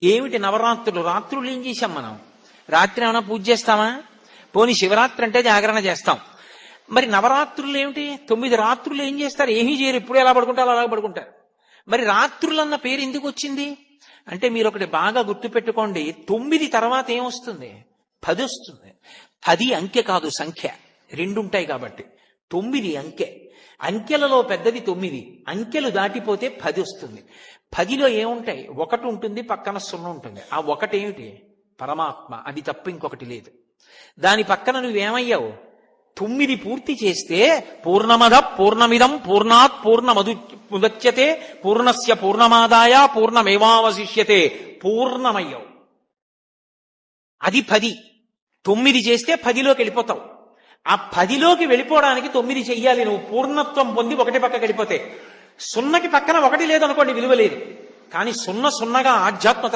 ఏమిటి నవరాత్రులు? రాత్రులు ఏం చేశాం మనం? రాత్రి ఏమైనా పూజ చేస్తామా? పోనీ శివరాత్రి అంటే జాగరణ చేస్తాం. మరి నవరాత్రులు ఏమిటి? 9 రాత్రులు ఏం చేస్తారు? ఏమీ చేయరు. ఎప్పుడు ఎలా పడుకుంటారో అలా పడుకుంటారు. మరి రాత్రులన్న పేరు ఎందుకు వచ్చింది అంటే, మీరు ఒకటి బాగా గుర్తుపెట్టుకోండి, 9 తర్వాత ఏమొస్తుంది? 10 వస్తుంది. 10 అంకె కాదు, సంఖ్య. 2 ఉంటాయి కాబట్టి 9 అంకె. అంకెలలో పెద్దది 9. అంకెలు దాటిపోతే 10 వస్తుంది. 10లో ఏముంటాయి? 1 ఉంటుంది, పక్కన 0 ఉంటుంది. ఆ 1 ఏమిటి? పరమాత్మ. అది తప్ప ఇంకొకటి లేదు. దాని పక్కన నువ్వేమయ్యావు? 9 పూర్తి చేస్తే పూర్ణమద పూర్ణమిదం పూర్ణాత్ పూర్ణముదచ్యతే పూర్ణస్య పూర్ణమాదాయ పూర్ణమేవావశిష్యతే. పూర్ణమయ్యావు. అది 10. 9 చేస్తే 10లోకి వెళ్ళిపోతావు. ఆ 10లోకి వెళ్ళిపోవడానికి 9 చెయ్యాలి. నువ్వు పూర్ణత్వం పొంది 1 పక్కకి వెళ్ళిపోతే. 0కి పక్కన 1 లేదనుకోండి, విలువ లేదు. కానీ 0 0గా ఆధ్యాత్మిక